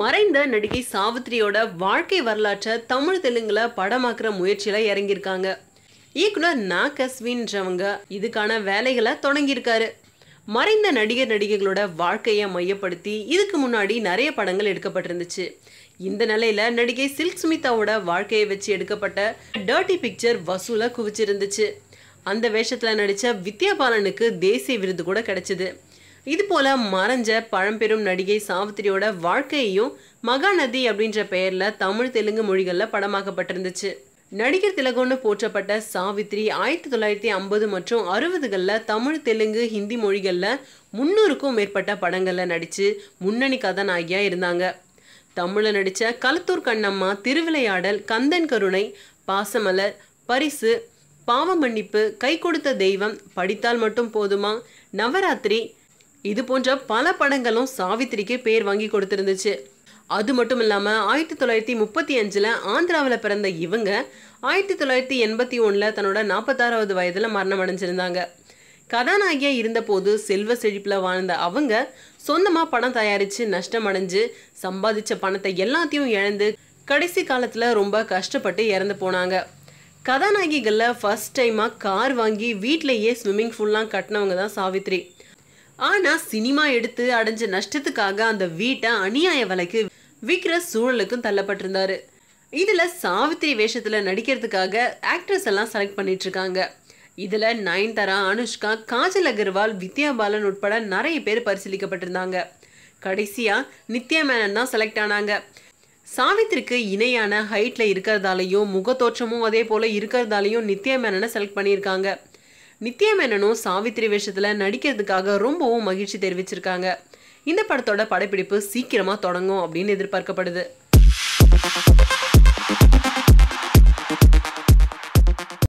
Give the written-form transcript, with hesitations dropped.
மறைந்த நடிகை சாவித்ரியோட வாழ்க்கை வரலாற்றை தமிழ் தெலுங்குல படமாக்குற முயற்சியில இறங்கியிருக்காங்க. இயக்குனர் நாக் அஸ்வின்றவங்க இதுக்கான வேலைகளை தொடங்கியிருக்காரு. மறைந்த நடிகர்களோட வாழ்க்கையை மையப்படுத்தி இதுக்கு முன்னாடி நிறைய படங்கள் எடுக்கப்பட்டிருந்துச்சு. இந்த நிலையில நடிகை சில்க் ஸ்மிதாவோட வாழ்க்கையை வச்சு எடுக்கப்பட்ட டர்ட்டி பிக்சர் வசூலை குவிச்சிருந்துச்சு. அந்த வேஷத்துல நடிச்ச வித்யா பாலனுக்கு தேசிய விருது கூட கிடைச்சது. இது போல மறைஞ்ச பழம்பெரும் நடிகை சாவித்ரியோட வாழ்க்கையையும் மகாநதி அப்படின்ற பெயர்ல தமிழ் தெலுங்கு மொழிகள்ல படமாக்கப்பட்டிருந்துச்சு. நடிகர் திலகம்னு போற்றப்பட்ட சாவித்ரி 1950 மற்றும் 60களில் தமிழ் தெலுங்கு ஹிந்தி மொழிகள்ல 300க்கும் மேற்பட்ட படங்கள்ல நடிச்சு முன்னணி கதாநாயகியா இருந்தாங்க. தமிழ்ல நடிச்ச களத்தூர் கண்ணம்மா, திருவிளையாடல், கந்தன் கருணை, பாசமலர், பரிசு, பாவமன்னிப்பு, கை கொடுத்த தெய்வம், படித்தால் மட்டும் போதுமா, நவராத்திரி இது போன்ற பல படங்களும் சாவித்ரிக்கு பேர் வாங்கி கொடுத்திருந்துச்சு. அது மட்டும் இல்லாமல் 1935 ஆந்திராவில் பிறந்த இவங்க 1981 தன்னோட 46வது வயதில் மரணம் அடைஞ்சிருந்தாங்க. கதாநாயகியாக இருந்தபோது செல்வ செழிப்பில் வாழ்ந்த அவங்க சொந்தமாக படம் தயாரித்து நஷ்டம் அடைஞ்சு சம்பாதிச்ச பணத்தை எல்லாத்தையும் இழந்து கடைசி காலத்தில் ரொம்ப கஷ்டப்பட்டு இறந்து போனாங்க. கதாநாயகிகளில் ஃபர்ஸ்ட் டைமாக கார் வாங்கி வீட்டிலேயே ஸ்விம்மிங் பூல்லாம் கட்டினவங்க தான் சாவித்ரி. ஆனால் சினிமா எடுத்து அடைஞ்ச நஷ்டத்துக்காக அந்த வீட்டை அநியாய விலைக்கு விற்கிற சூழலுக்கும் தள்ளப்பட்டிருந்தாரு. இதில் சாவித்ரி வேஷத்தில் நடிக்கிறதுக்காக ஆக்ட்ரஸ் எல்லாம் செலக்ட் பண்ணிட்டு இருக்காங்க. இதில் நயன்தாரா, அனுஷ்கா, காஜல் அகர்வால், வித்யா பாலன் உட்பட நிறைய பேர் பரிசீலிக்கப்பட்டிருந்தாங்க. கடைசியாக நித்யா மேனன் தான் செலக்ட் ஆனாங்க. சாவித்ரிக்கு இணையான ஹைட்டில் இருக்கிறதாலையும் முகத்தோற்றமும் அதே போல் இருக்கிறதாலையும் நித்யா மேனனை செலக்ட் பண்ணியிருக்காங்க. நித்யா மேனனும் சாவித்ரி வேஷத்தில் நடிக்கிறதுக்காக ரொம்பவும் மகிழ்ச்சி தெரிவிச்சிருக்காங்க. இந்த படத்தோட படப்பிடிப்பு சீக்கிரமாக தொடங்கும் அப்படின்னு எதிர்பார்க்கப்படுது.